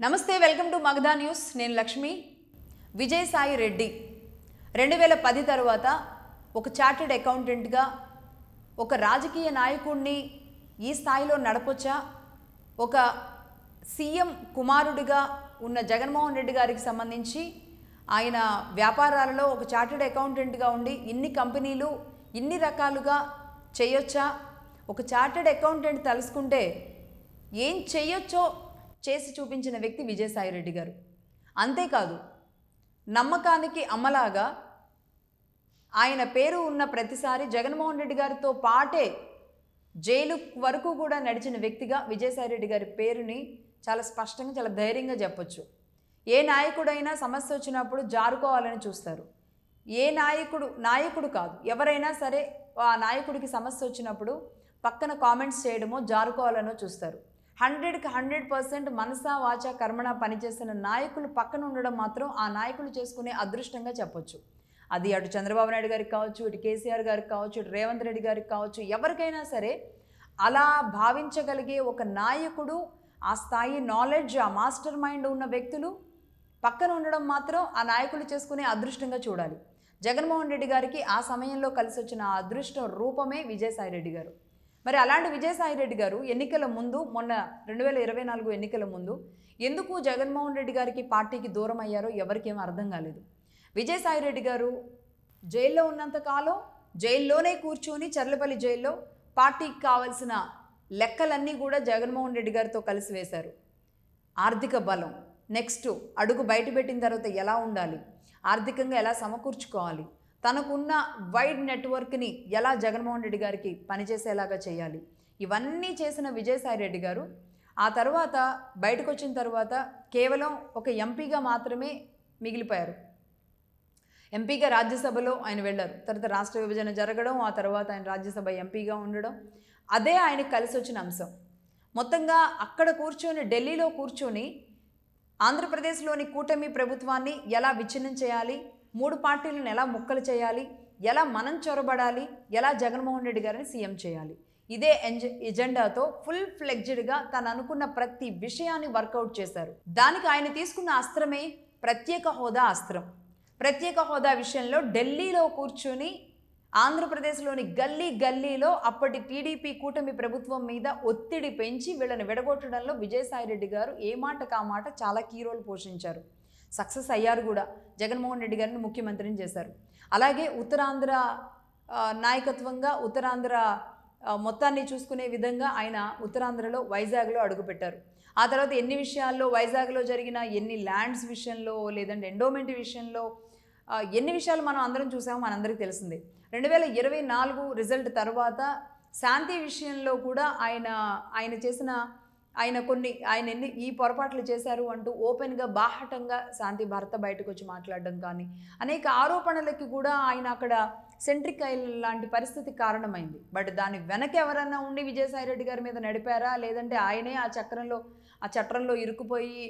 నమస్తే welcome to Magadha news నేను లక్ష్మి విజయసాయి రెడ్డి 2010 తర్వాత ఒక చార్టెడ్ అకౌంటెంట్గా ఒక రాజకీయ నాయకుడిని ఈ స్థాయిలో నడపొచ్చా ఒక సీఎం కుమారుడిగా ఉన్న జగన్మోహన్ రెడ్డి గారికి సంబంధించి ఆయన వ్యాపారాలలో ఒక చార్టెడ్ అకౌంటెంట్గా ఉండి ఇన్ని కంపెనీలు ఇన్ని రకాలుగా చేయొచ్చా ఒక చార్టెడ్ అకౌంటెంట్ తెలుసుకుంటే ఏం చేయొచ్చో చేసి చూపించిన వ్యక్తి విజయసాయి రెడ్డి గారు. అంతేకాదు నమ్మకానికి అమ్మలాగా ఆయన పేరు ఉన్న ప్రతిసారి జగన్మోహన్ రెడ్డి గారితో పాటే జైలు వరకు కూడా నడిచిన వ్యక్తిగా విజయసాయి రెడ్డి గారి పేరుని చాలా స్పష్టంగా చాలా ధైర్యంగా చెప్పొచ్చు. ఏ నాయకుడైనా సమస్య వచ్చినప్పుడు జారుకోవాలని చూస్తారు. ఏ నాయకుడు కాదు ఎవరైనా సరే ఆ నాయకుడికి సమస్య వచ్చినప్పుడు పక్కన కామెంట్స్ చేయడమో జారుకోవాలనో చూస్తారు. 100కి 100% మనసా వాచా కర్మణ పనిచేస్తున్న నాయకులు పక్కన ఉండడం మాత్రం ఆ నాయకులు చేసుకునే అదృష్టంగా చెప్పొచ్చు. అది అటు చంద్రబాబు నాయుడు గారికి కావచ్చు, ఇటు కేసీఆర్ గారికి కావచ్చు, ఇటు రేవంత్ రెడ్డి గారికి కావచ్చు, ఎవరికైనా సరే అలా భావించగలిగే ఒక నాయకుడు, ఆ స్థాయి నాలెడ్జ్, ఆ మాస్టర్ మైండ్ ఉన్న వ్యక్తులు పక్కన ఉండడం మాత్రం ఆ నాయకులు చేసుకునే అదృష్టంగా చూడాలి. జగన్మోహన్ రెడ్డి గారికి ఆ సమయంలో కలిసి వచ్చిన ఆ అదృష్ట రూపమే విజయసాయి రెడ్డి గారు. మరి అలాంటి విజయసాయి రెడ్డి గారు ఎన్నికల ముందు మొన్న 2024 ఎన్నికల ముందు ఎందుకు జగన్మోహన్ రెడ్డి గారికి పార్టీకి దూరం అయ్యారో ఎవరికేం అర్థం కాలేదు. విజయసాయి రెడ్డి గారు జైల్లో ఉన్నంతకాలం జైల్లోనే కూర్చొని చర్లపల్లి జైల్లో పార్టీకి కావాల్సిన లెక్కలన్నీ కూడా జగన్మోహన్ రెడ్డి గారితో కలిసి వేశారు. ఆర్థిక బలం, నెక్స్ట్ అడుగు బయటపెట్టిన తర్వాత ఎలా ఉండాలి, ఆర్థికంగా ఎలా సమకూర్చుకోవాలి, తనకున్న వైడ్ నెట్వర్క్ని ఎలా జగన్మోహన్ రెడ్డి గారికి పనిచేసేలాగా చేయాలి, ఇవన్నీ చేసిన విజయసాయి రెడ్డి గారు ఆ తర్వాత బయటకు వచ్చిన తర్వాత కేవలం ఒక ఎంపీగా మాత్రమే మిగిలిపోయారు. ఎంపీగా రాజ్యసభలో ఆయన వెళ్ళారు. తర్వాత రాష్ట్ర విభజన జరగడం, ఆ తర్వాత ఆయన రాజ్యసభ ఎంపీగా ఉండడం, అదే ఆయనకు కలిసి వచ్చిన అంశం. మొత్తంగా అక్కడ కూర్చొని ఢిల్లీలో కూర్చొని ఆంధ్రప్రదేశ్లోని కూటమి ప్రభుత్వాన్ని ఎలా విచ్ఛిన్నం చేయాలి, 3 పార్టీలను ఎలా ముక్కలు చేయాలి, ఎలా మనం చొరబడాలి, ఎలా జగన్మోహన్ రెడ్డి గారిని సీఎం చేయాలి, ఇదే ఎజెండాతో ఫుల్ ఫ్లెడ్జ్డ్గా తను అనుకున్న ప్రతి విషయాన్ని వర్కౌట్ చేశారు. దానికి ఆయన తీసుకున్న అస్త్రమే ప్రత్యేక హోదా అస్త్రం. ప్రత్యేక హోదా విషయంలో ఢిల్లీలో కూర్చొని ఆంధ్రప్రదేశ్లోని గల్లీలో అప్పటి టీడీపీ కూటమి ప్రభుత్వం మీద ఒత్తిడి పెంచి వీళ్ళని విడగొట్టడంలో విజయసాయి రెడ్డి గారు ఏ మాటకు ఆ మాట చాలా కీ రోల్ పోషించారు. సక్సెస్ అయ్యారు కూడా. జగన్మోహన్ రెడ్డి గారిని ముఖ్యమంత్రిని చేశారు. అలాగే ఉత్తరాంధ్ర నాయకత్వంగా ఉత్తరాంధ్ర మొత్తాన్ని చూసుకునే విధంగా ఆయన ఉత్తరాంధ్రలో వైజాగ్లో అడుగుపెట్టారు. ఆ తర్వాత ఎన్ని విషయాల్లో వైజాగ్లో జరిగిన ఎన్ని ల్యాండ్స్ విషయంలో లేదంటే ఎండోమెంట్ విషయంలో ఎన్ని విషయాలు మనం అందరం చూసామో మనందరికీ తెలిసిందే. 2024 రిజల్ట్ తర్వాత శాంతి విషయంలో కూడా ఆయన ఎన్ని ఈ పొరపాట్లు చేశారు అంటూ ఓపెన్గా బాహటంగా శాంతి భర్త బయటకు వచ్చి మాట్లాడడం కానీ అనేక ఆరోపణలకి కూడా ఆయన అక్కడ సెంట్రిక్ లాంటి పరిస్థితి కారణమైంది. బట్ దాని వెనక ఎవరన్నా ఉండి విజయసాయి రెడ్డి గారి మీద నడిపారా, లేదంటే ఆయనే ఆ చట్రంలో ఇరుక్కుపోయి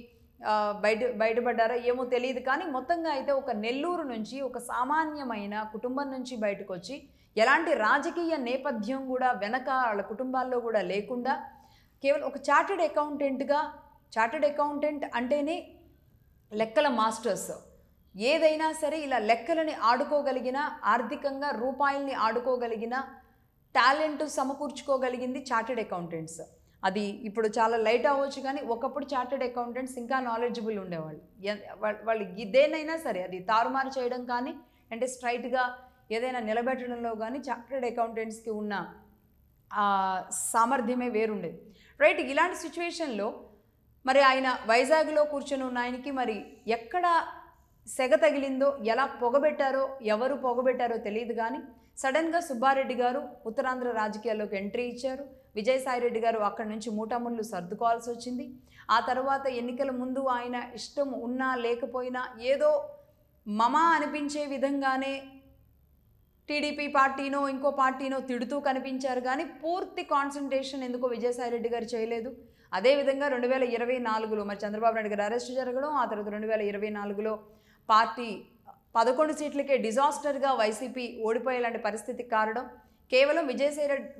బయటపడ్డారా ఏమో తెలియదు. కానీ మొత్తంగా అయితే ఒక నెల్లూరు నుంచి ఒక సామాన్యమైన కుటుంబం నుంచి బయటకు వచ్చి ఎలాంటి రాజకీయ నేపథ్యం కూడా వెనక వాళ్ళ కుటుంబాల్లో కూడా లేకుండా కేవలం ఒక చార్టెడ్ అకౌంటెంట్ అంటేనే లెక్కల మాస్టర్స్. ఏదైనా సరే ఇలా లెక్కలని ఆడుకోగలిగిన, ఆర్థికంగా రూపాయల్ని ఆడుకోగలిగిన టాలెంట్ సమకూర్చుకోగలిగింది చార్టెడ్ అకౌంటెంట్స్. అది ఇప్పుడు చాలా లైట్ అవ్వచ్చు, కానీ ఒకప్పుడు చార్టెడ్ అకౌంటెంట్స్ ఇంకా నాలెడ్జబుల్ ఉండేవాళ్ళు. వాళ్ళు ఇదేనైనా సరే అది తారుమారు చేయడం కానీ అంటే స్ట్రైట్గా ఏదైనా నిలబెట్టడంలో కానీ చార్టెడ్ అకౌంటెంట్స్కి ఉన్న సామర్థ్యమే వేరుండేది, రైట్. ఇలాంటి సిచ్యువేషన్లో మరి ఆయన వైజాగ్లో కూర్చొని ఉన్న ఆయనకి మరి ఎక్కడ సెగ తగిలిందో, ఎలా పొగబెట్టారో, ఎవరు పొగబెట్టారో తెలియదు. కానీ సడన్గా సుబ్బారెడ్డి గారు ఉత్తరాంధ్ర రాజకీయాల్లోకి ఎంట్రీ ఇచ్చారు. విజయసాయి రెడ్డి గారు అక్కడి నుంచి మూటాముళ్ళు సర్దుకోవాల్సి వచ్చింది. ఆ తర్వాత ఎన్నికల ముందు ఆయన ఇష్టం ఉన్నా లేకపోయినా ఏదో మమా అనిపించే విధంగానే టీడీపీ పార్టీనో ఇంకో పార్టీనో తిడుతూ కనిపించారు. కానీ పూర్తి కాన్సన్ట్రేషన్ ఎందుకో విజయసాయి రెడ్డి గారు చేయలేదు. అదేవిధంగా 2024లో మరి చంద్రబాబు నాయుడు గారు అరెస్ట్ జరగడం, ఆ తర్వాత 2024లో పార్టీ 11 సీట్లకే డిజాస్టర్గా వైసీపీ ఓడిపోయేలాంటి పరిస్థితికి కారణం కేవలం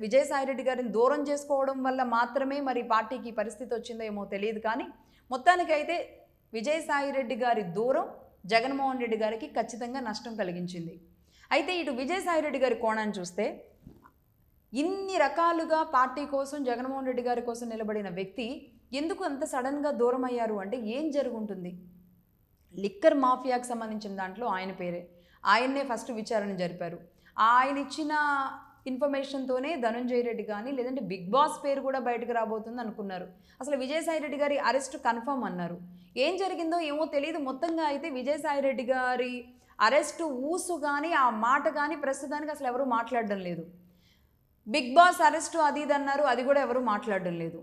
విజయసాయి రెడ్డి గారిని దూరం చేసుకోవడం వల్ల మాత్రమే మరి పార్టీకి పరిస్థితి వచ్చిందో ఏమో తెలియదు. కానీ మొత్తానికైతే విజయసాయిరెడ్డి గారి దూరం జగన్మోహన్ రెడ్డి గారికి ఖచ్చితంగా నష్టం కలిగించింది. అయితే ఇటు విజయసాయిరెడ్డి గారి కోణాన్ని చూస్తే ఇన్ని రకాలుగా పార్టీ కోసం జగన్మోహన్ రెడ్డి గారి కోసం నిలబడిన వ్యక్తి ఎందుకు అంత సడన్గా దూరం అయ్యారు అంటే ఏం జరుగుంటుంది? లిక్కర్ మాఫియాకి సంబంధించిన దాంట్లో ఆయన పేరే, ఆయన్నే ఫస్ట్ విచారణ జరిపారు. ఆయన ఇచ్చిన ఇన్ఫర్మేషన్తోనే ధనంజయ రెడ్డి కానీ లేదంటే బిగ్ బాస్ పేరు కూడా బయటకు రాబోతుంది అనుకున్నారు. అసలు విజయసాయిరెడ్డి గారి అరెస్ట్ కన్ఫర్మ్ అన్నారు. ఏం జరిగిందో ఏమో తెలియదు. మొత్తంగా అయితే విజయసాయిరెడ్డి గారి అరెస్టు ఊసు కానీ ఆ మాట కానీ ప్రస్తుతానికి అసలు ఎవరూ మాట్లాడడం లేదు. బిగ్ బాస్ అరెస్టు అది ఇది అన్నారు, అది కూడా ఎవరూ మాట్లాడడం లేదు.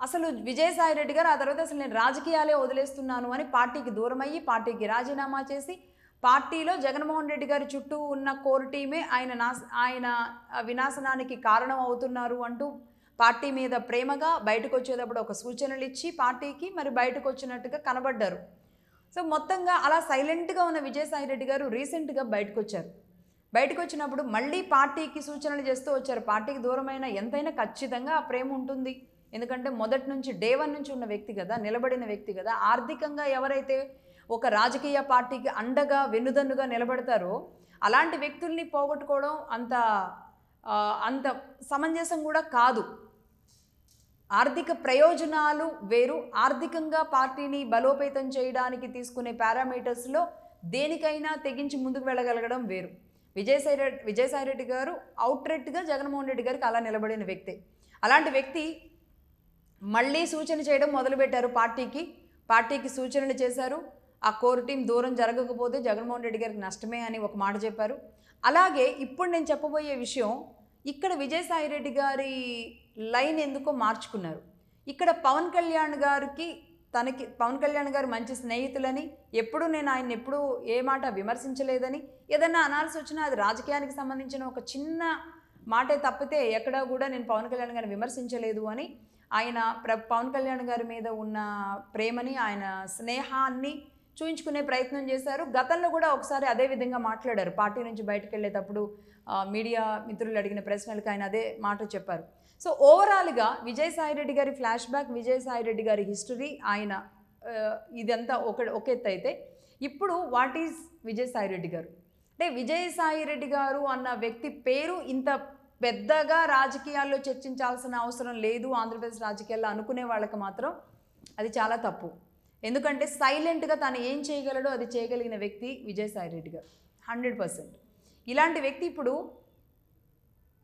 అసలు విజయసాయిరెడ్డి గారు ఆ తర్వాత అసలు నేను రాజకీయాలే వదిలేస్తున్నాను అని పార్టీకి దూరం అయ్యి పార్టీకి రాజీనామా చేసి పార్టీలో జగన్మోహన్ రెడ్డి గారి చుట్టూ ఉన్న కోర్ టీమే ఆయన వినాశనానికి కారణం అవుతున్నారు అంటూ పార్టీ మీద ప్రేమగా బయటకు వచ్చేటప్పుడు ఒక సూచనలు ఇచ్చి పార్టీకి మరి బయటకు వచ్చినట్టుగా కనబడ్డారు. సో మొత్తంగా అలా సైలెంట్గా ఉన్న విజయసాయిరెడ్డి గారు రీసెంట్గా బయటకు వచ్చారు. బయటకు వచ్చినప్పుడు మళ్ళీ పార్టీకి సూచనలు చేస్తూ వచ్చారు. పార్టీకి దూరమైన ఎంతైనా ఖచ్చితంగా ఆ ప్రేమ ఉంటుంది. ఎందుకంటే మొదటి నుంచి డే 1 నుంచి ఉన్న వ్యక్తి కదా, నిలబడిన వ్యక్తి కదా. ఆర్థికంగా ఎవరైతే ఒక రాజకీయ పార్టీకి అండగా వెన్నుదన్నుగా నిలబడతారో అలాంటి వ్యక్తుల్ని పోగొట్టుకోవడం అంత సమంజసం కూడా కాదు. ఆర్థిక ప్రయోజనాలు వేరు, ఆర్థికంగా పార్టీని బలోపేతం చేయడానికి తీసుకునే పారామీటర్స్లో దేనికైనా తెగించి ముందుకు వెళ్ళగలగడం వేరు. విజయసాయిరెడ్డి గారు అవుట్రెట్గా జగన్మోహన్ రెడ్డి గారికి అలా నిలబడిన వ్యక్తే. అలాంటి వ్యక్తి మళ్ళీ సూచన చేయడం మొదలుపెట్టారు. పార్టీకి సూచనలు చేశారు. ఆ కోర్ టీం దూరం జరగకపోతే జగన్మోహన్ రెడ్డి గారికి నష్టమే అని ఒక మాట చెప్పారు. అలాగే ఇప్పుడు నేను చెప్పబోయే విషయం, ఇక్కడ విజయసాయిరెడ్డి గారి లైన్ ఎందుకో మార్చుకున్నారు. ఇక్కడ పవన్ కళ్యాణ్ గారు మంచి స్నేహితులని, ఎప్పుడు నేను ఆయన్ని ఎప్పుడూ ఏ మాట విమర్శించలేదని, ఏదన్నా అనాల్సి వచ్చినా అది రాజకీయానికి సంబంధించిన ఒక చిన్న మాటే తప్పితే ఎక్కడా కూడా నేను పవన్ కళ్యాణ్ గారిని విమర్శించలేదు అని ఆయన పవన్ కళ్యాణ్ గారి మీద ఉన్న ప్రేమని, ఆయన స్నేహాన్ని చూయించుకునే ప్రయత్నం చేశారు. గతంలో కూడా ఒకసారి అదే విధంగా మాట్లాడారు. పార్టీ నుంచి బయటకు వెళ్ళేటప్పుడు మీడియా మిత్రులు అడిగిన ప్రశ్నలకు ఆయన అదే మాట చెప్పారు. సో ఓవరాల్గా విజయసాయిరెడ్డి గారి ఫ్లాష్ బ్యాక్, విజయసాయిరెడ్డి గారి హిస్టరీ, ఆయన ఇదంతా ఒక ఎత్తు అయితే, ఇప్పుడు వాట్ ఈజ్ విజయసాయిరెడ్డి గారు అంటే విజయసాయిరెడ్డి గారు అన్న వ్యక్తి పేరు ఇంత పెద్దగా రాజకీయాల్లో చర్చించాల్సిన అవసరం లేదు ఆంధ్రప్రదేశ్ రాజకీయాల్లో అనుకునే వాళ్ళకి మాత్రం అది చాలా తప్పు. ఎందుకంటే సైలెంట్గా తను ఏం చేయగలడో అది చేయగలిగిన వ్యక్తి విజయసాయిరెడ్డి గారు 100%. ఇలాంటి వ్యక్తి ఇప్పుడు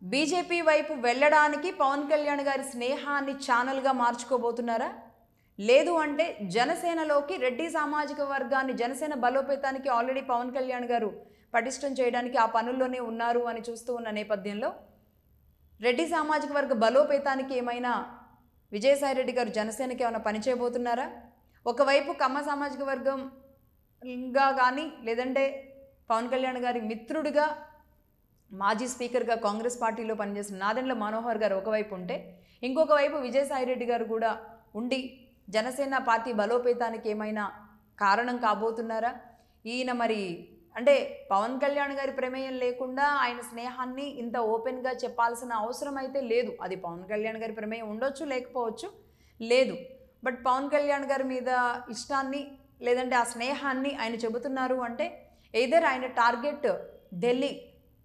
బీజేపీ వైపు వెళ్ళడానికి పవన్ కళ్యాణ్ గారి స్నేహాన్ని ఛానల్గా మార్చుకోబోతున్నారా? లేదు అంటే జనసేనలోకి రెడ్డి సామాజిక వర్గాన్ని, జనసేన బలోపేతానికి ఆల్రెడీ పవన్ కళ్యాణ్ గారు పటిష్టం చేయడానికి ఆ పనుల్లోనే ఉన్నారు అని చూస్తూ ఉన్న నేపథ్యంలో రెడ్డి సామాజిక వర్గ బలోపేతానికి ఏమైనా విజయసాయిరెడ్డి గారు జనసేనకి ఏమైనా పని చేయబోతున్నారా? ఒకవైపు కమ్మ సామాజిక వర్గంగా కానీ లేదంటే పవన్ కళ్యాణ్ గారి మిత్రుడిగా మాజీ స్పీకర్గా కాంగ్రెస్ పార్టీలో పనిచేసిన నాదెండ్ల మనోహర్ గారు ఒకవైపు ఉంటే, ఇంకొక వైపు విజయసాయిరెడ్డి గారు కూడా ఉండి జనసేన పార్టీ బలోపేతానికి ఏమైనా కారణం కాబోతున్నారా? ఈయన మరి అంటే పవన్ కళ్యాణ్ గారి ప్రమేయం లేకుండా ఆయన స్నేహాన్ని ఇంత ఓపెన్గా చెప్పాల్సిన అవసరం అయితే లేదు. అది పవన్ కళ్యాణ్ గారి ప్రమేయం ఉండొచ్చు, లేకపోవచ్చు, లేదు. బట్ పవన్ కళ్యాణ్ గారి మీద ఇష్టాన్ని లేదంటే ఆ స్నేహాన్ని ఆయన చెబుతున్నారు అంటే ఎయిదర్ ఆయన టార్గెట్ ఢిల్లీ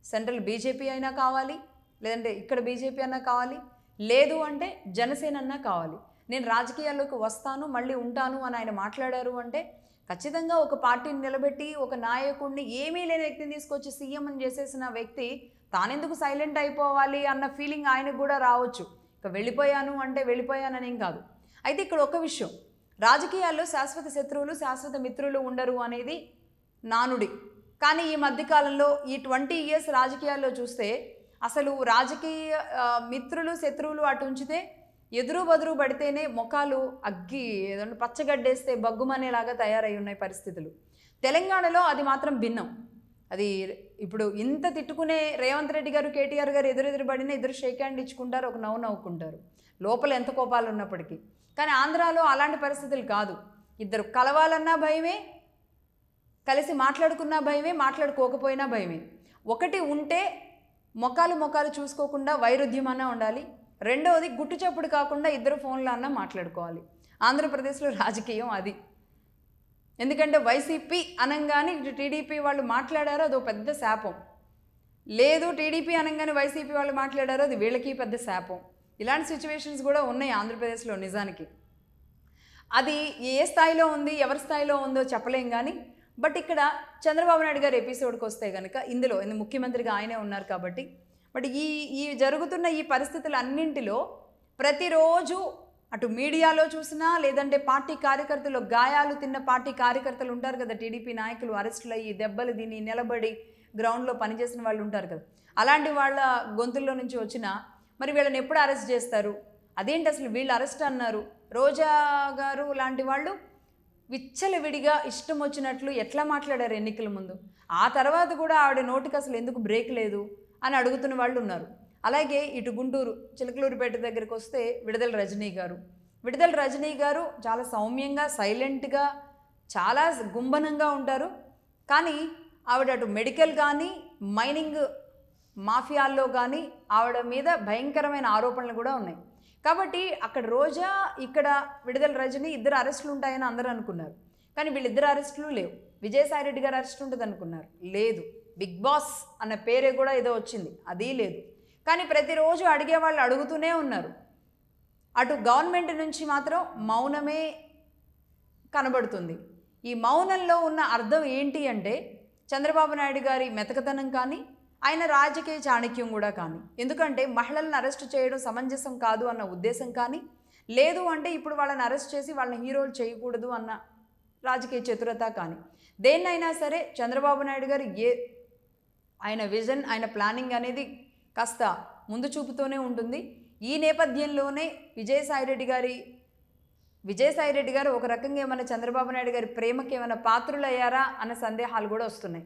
సెంట్రల్ బీజేపీ అయినా కావాలి, లేదంటే ఇక్కడ బీజేపీ అన్నా కావాలి, లేదు అంటే జనసేన అన్నా కావాలి. నేను రాజకీయాల్లోకి వస్తాను, మళ్ళీ ఉంటాను అని ఆయన మాట్లాడారు అంటే ఖచ్చితంగా ఒక పార్టీని నిలబెట్టి ఒక నాయకుడిని, ఏమీ లేని వ్యక్తిని తీసుకొచ్చి సీఎం అని చేసేసిన వ్యక్తి తానెందుకు సైలెంట్ అయిపోవాలి అన్న ఫీలింగ్ ఆయనకు కూడా రావచ్చు. ఇక వెళ్ళిపోయాను అంటే వెళ్ళిపోయాననేం కాదు. అయితే ఇక్కడ ఒక విషయం, రాజకీయాల్లో శాశ్వత శత్రువులు శాశ్వత మిత్రులు ఉండరు అనేది నానుడి. కానీ ఈ మధ్యకాలంలో ఈ 20 years రాజకీయాల్లో చూస్తే అసలు రాజకీయ మిత్రులు శత్రువులు అటు ఉంచితే ఎదురు బదురు పడితేనే ముఖాలు అగ్గి ఏదంటే పచ్చగడ్డేస్తే బగ్గుమనేలాగా తయారై ఉన్నాయి పరిస్థితులు. తెలంగాణలో అది మాత్రం భిన్నం. అది ఇప్పుడు ఇంత తిట్టుకునే రేవంత్ రెడ్డి గారు, కేటీఆర్ గారు ఎదురెదురు పడినా ఇద్దరు షేక్ హ్యాండ్ ఇచ్చుకుంటారు, ఒక నవ్వుకుంటారు లోపల ఎంత కోపాలు ఉన్నప్పటికీ. కానీ ఆంధ్రాలో అలాంటి పరిస్థితులు కాదు. ఇద్దరు కలవాలన్నా భయమే, కలిసి మాట్లాడుకున్నా భయమే, మాట్లాడుకోకపోయినా భయమే. ఒకటి ఉంటే మొఖాలు చూసుకోకుండా వైరుధ్యం అన్నా ఉండాలి. రెండవది గుట్టు చప్పుడు కాకుండా ఇద్దరు ఫోన్లో అన్నా మాట్లాడుకోవాలి. ఆంధ్రప్రదేశ్లో రాజకీయం అది. ఎందుకంటే వైసీపీ అనంగానే ఇటు టీడీపీ వాళ్ళు మాట్లాడారో అదో పెద్ద శాపం, లేదు టీడీపీ అనగానే వైసీపీ వాళ్ళు మాట్లాడారో అది వీళ్ళకి పెద్ద శాపం. ఇలాంటి సిచ్యువేషన్స్ కూడా ఉన్నాయి ఆంధ్రప్రదేశ్లో నిజానికి. అది ఏ స్థాయిలో ఉంది, ఎవరి స్థాయిలో ఉందో చెప్పలేం కానీ, బట్ ఇక్కడ చంద్రబాబు నాయుడు గారు ఎపిసోడ్కి వస్తే కనుక ఇందులో ముఖ్యమంత్రిగా ఆయనే ఉన్నారు కాబట్టి, బట్ ఈ జరుగుతున్న ఈ పరిస్థితులన్నింటిలో ప్రతిరోజు అటు మీడియాలో చూసినా, లేదంటే పార్టీ కార్యకర్తలు, గాయాలు తిన్న పార్టీ కార్యకర్తలు ఉంటారు కదా, టీడీపీ నాయకులు అరెస్టులు అయ్యి దెబ్బలు తిని నిలబడి గ్రౌండ్లో పనిచేసిన వాళ్ళు ఉంటారు కదా, అలాంటి వాళ్ళ గొంతుల్లో నుంచి వచ్చిన మరి వీళ్ళని ఎప్పుడు అరెస్ట్ చేస్తారు, అదేంటి అసలు వీళ్ళు అరెస్ట్ అన్నారు, రోజా గారు లాంటి వాళ్ళు విచ్చలవిడిగా ఇష్టం వచ్చినట్లు ఎట్లా మాట్లాడారు ఎన్నికల ముందు, ఆ తర్వాత కూడా ఆవిడ నోటికి అసలు ఎందుకు బ్రేక్ లేదు అని అడుగుతున్న వాళ్ళు ఉన్నారు. అలాగే ఇటు గుంటూరు చిలకలూరిపేట దగ్గరికి వస్తే విడుదల రజనీ గారు చాలా సౌమ్యంగా, సైలెంట్గా, చాలా గుంభనంగా ఉంటారు. కానీ ఆవిడ అటు మెడికల్ కానీ మైనింగ్ మాఫియాల్లో కానీ ఆవిడ మీద భయంకరమైన ఆరోపణలు కూడా ఉన్నాయి. కాబట్టి అక్కడ రోజా, ఇక్కడ విడుదల రజనీ ఇద్దరు అరెస్టులు ఉంటాయని అందరూ అనుకున్నారు. కానీ వీళ్ళిద్దరు అరెస్టులు లేవు. విజయసాయిరెడ్డి గారు అరెస్ట్ ఉంటుంది అనుకున్నారు, లేదు. బిగ్ బాస్ అన్న పేరే కూడా ఏదో వచ్చింది, అది లేదు. కానీ ప్రతిరోజు అడిగే వాళ్ళు అడుగుతూనే ఉన్నారు. అటు గవర్నమెంట్ నుంచి మాత్రం మౌనమే కనబడుతుంది. ఈ మౌనంలో ఉన్న అర్థం ఏంటి అంటే చంద్రబాబు నాయుడు గారి మెతకతనం కానీ, ఆయన రాజకీయ చాణక్యం కూడా కానీ. ఎందుకంటే మహిళలను అరెస్ట్ చేయడం సమంజసం కాదు అన్న ఉద్దేశం కానీ, లేదు అంటే ఇప్పుడు వాళ్ళని అరెస్ట్ చేసి వాళ్ళని హీరోలు చేయకూడదు అన్న రాజకీయ చతురత కానీ, దేన్నైనా సరే చంద్రబాబు నాయుడు గారు ఆయన విజన్, ఆయన ప్లానింగ్ అనేది కాస్త ముందు చూపుతూనే ఉంటుంది. ఈ నేపథ్యంలోనే విజయసాయిరెడ్డి గారు ఒక రకంగా ఏమైనా చంద్రబాబు నాయుడు గారి ప్రేమకి ఏమైనా పాత్రులయ్యారా అన్న సందేహాలు కూడా వస్తున్నాయి.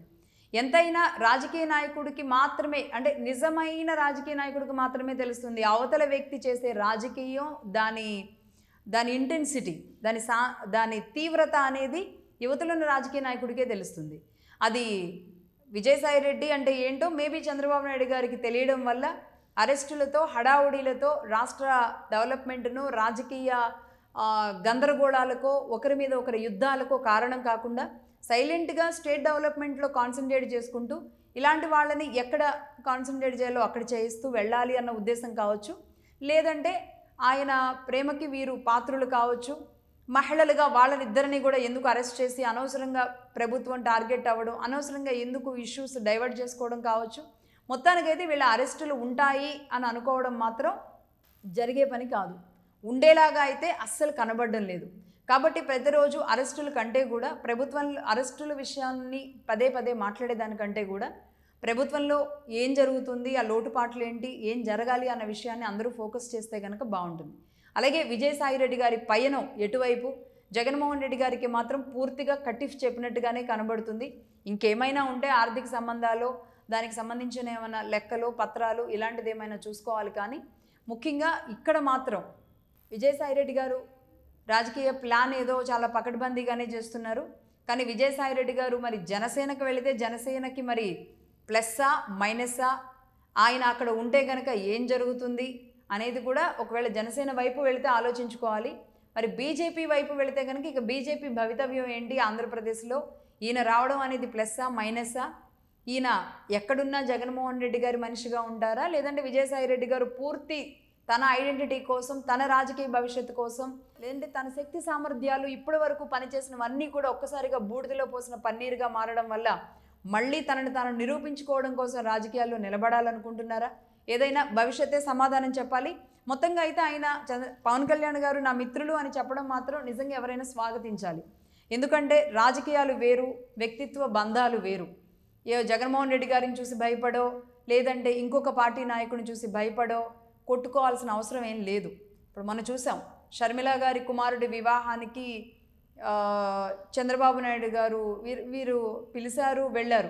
ఎంతైనా రాజకీయ నాయకుడికి మాత్రమే, అంటే నిజమైన రాజకీయ నాయకుడికి మాత్రమే తెలుస్తుంది అవతల వ్యక్తి చేసే రాజకీయం, దాని ఇంటెన్సిటీ, దాని తీవ్రత అనేది యువతలున్న రాజకీయ నాయకుడికే తెలుస్తుంది. అది విజయసాయిరెడ్డి అంటే ఏంటో మేబీ చంద్రబాబు నాయుడు గారికి తెలియడం వల్ల అరెస్టులతో, హడావుడీలతో రాష్ట్ర డెవలప్మెంట్ను, రాజకీయ గందరగోళాలకో, ఒకరి మీద ఒకరి యుద్ధాలకో కారణం కాకుండా సైలెంట్గా స్టేట్ డెవలప్మెంట్లో కాన్సన్ట్రేట్ చేసుకుంటూ ఇలాంటి వాళ్ళని ఎక్కడ కాన్సన్ట్రేట్ చేయాలో అక్కడ చేయిస్తూ వెళ్ళాలి అన్న ఉద్దేశం కావచ్చు, లేదంటే ఆయన ప్రేమకి వీరు పాత్రులు కావచ్చు, మహిళలుగా వాళ్ళనిద్దరిని కూడా ఎందుకు అరెస్ట్ చేసి అనవసరంగా ప్రభుత్వం టార్గెట్ అవ్వడం, అనవసరంగా ఎందుకు ఇష్యూస్ డైవర్ట్ చేసుకోవడం కావచ్చు. మొత్తానికైతే వీళ్ళ అరెస్టులు ఉంటాయి అని అనుకోవడం మాత్రం జరిగే పని కాదు. ఉండేలాగా అయితే అస్సలు కనబడడం లేదు. కాబట్టి ప్రతిరోజు అరెస్టుల కంటే కూడా అరెస్టుల విషయాన్ని పదే పదే మాట్లాడేదానికంటే కూడా ప్రభుత్వంలో ఏం జరుగుతుంది, ఆ లోటుపాట్లు ఏంటి, ఏం జరగాలి అన్న విషయాన్ని అందరూ ఫోకస్ చేస్తే కనుక బాగుంటుంది. అలాగే విజయసాయిరెడ్డి గారి పయనం ఎటువైపు, జగన్మోహన్ రెడ్డి గారికి మాత్రం పూర్తిగా కట్టిఫ్ చెప్పినట్టుగానే కనబడుతుంది. ఇంకేమైనా ఉంటే ఆర్థిక సంబంధాలు, దానికి సంబంధించిన ఏమైనా లెక్కలు, పత్రాలు ఇలాంటిది ఏమైనా చూసుకోవాలి. కానీ ముఖ్యంగా ఇక్కడ మాత్రం విజయసాయిరెడ్డి గారు రాజకీయ ప్లాన్ ఏదో చాలా పకడ్బందీగానే చేస్తున్నారు. కానీ విజయసాయిరెడ్డి గారు మరి జనసేనకు వెళితే జనసేనకి మరి ప్లస్సా మైనస్సా, ఆయన అక్కడ ఉంటే కనుక ఏం జరుగుతుంది అనేది కూడా ఒకవేళ జనసేన వైపు వెళితే ఆలోచించుకోవాలి. మరి బీజేపీ వైపు వెళితే కనుక ఇక బీజేపీ భవితవ్యం ఏంటి ఆంధ్రప్రదేశ్లో, ఈయన రావడం అనేది ప్లస్సా మైనస్సా, ఈయన ఎక్కడున్నా జగన్మోహన్ రెడ్డి గారి మనిషిగా ఉంటారా, లేదంటే విజయసాయిరెడ్డి గారు పూర్తి తన ఐడెంటిటీ కోసం, తన రాజకీయ భవిష్యత్తు కోసం, లేదంటే తన శక్తి సామర్థ్యాలు ఇప్పటి వరకు పనిచేసినవన్నీ కూడా ఒక్కసారిగా బూడిదలో పోసిన పన్నీరుగా మారడం వల్ల మళ్ళీ తనని తాను నిరూపించుకోవడం కోసం రాజకీయాల్లో నిలబడాలనుకుంటున్నారా? ఏదైనా భవిష్యత్తే సమాధానం చెప్పాలి. మొత్తంగా అయితే ఆయన పవన్ కళ్యాణ్ గారు నా మిత్రులు అని చెప్పడం మాత్రం నిజంగా ఎవరైనా స్వాగతించాలి. ఎందుకంటే రాజకీయాలు వేరు, వ్యక్తిత్వ బంధాలు వేరు. జగన్మోహన్ రెడ్డి గారిని చూసి భయపడో, లేదంటే ఇంకొక పార్టీ నాయకుడిని చూసి భయపడో కొట్టుకోవాల్సిన అవసరం ఏం లేదు. ఇప్పుడు మనం చూసాం, షర్మిల గారి కుమారుడి వివాహానికి చంద్రబాబు నాయుడు గారు వీరు పిలిచారు, వెళ్ళారు.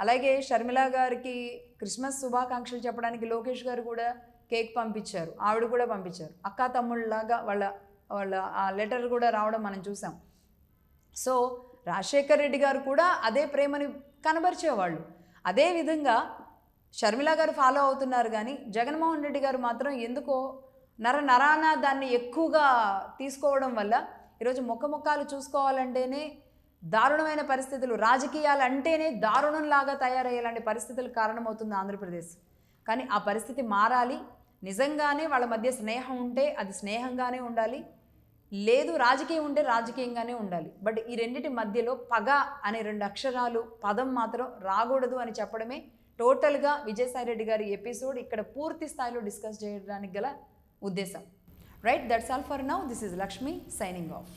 అలాగే షర్మిల గారికి క్రిస్మస్ శుభాకాంక్షలు చెప్పడానికి లోకేష్ గారు కూడా కేక్ పంపించారు, ఆవిడ కూడా పంపించారు. అక్కా తమ్ముళ్ళలాగా వాళ్ళ ఆ లెటర్ కూడా రావడం మనం చూసాం. సో రాజశేఖర్ రెడ్డి గారు కూడా అదే ప్రేమని కనబరిచేవాళ్ళు. అదేవిధంగా షర్మిల గారు ఫాలో అవుతున్నారు. కానీ జగన్మోహన్ రెడ్డి గారు మాత్రం ఎందుకో నరాన దాన్ని ఎక్కువగా తీసుకోవడం వల్ల ఈరోజు ముఖాలు చూసుకోవాలంటేనే దారుణమైన పరిస్థితులు, రాజకీయాలు అంటేనే దారుణంలాగా తయారయ్యేలాంటి పరిస్థితులకు కారణమవుతుంది ఆంధ్రప్రదేశ్. కానీ ఆ పరిస్థితి మారాలి. నిజంగానే వాళ్ళ మధ్య స్నేహం ఉంటే అది స్నేహంగానే ఉండాలి, లేదు రాజకీయం ఉంటే రాజకీయంగానే ఉండాలి. బట్ ఈ రెండింటి మధ్యలో పగ అనే 2 అక్షరాలు పదం మాత్రం రాకూడదు అని చెప్పడమే టోటల్గా విజయసాయిరెడ్డి గారి ఎపిసోడ్ ఇక్కడ పూర్తి స్థాయిలో డిస్కస్ చేయడానికి గల ఉద్దేశం. Right, that's all for now. This is Lakshmi signing off.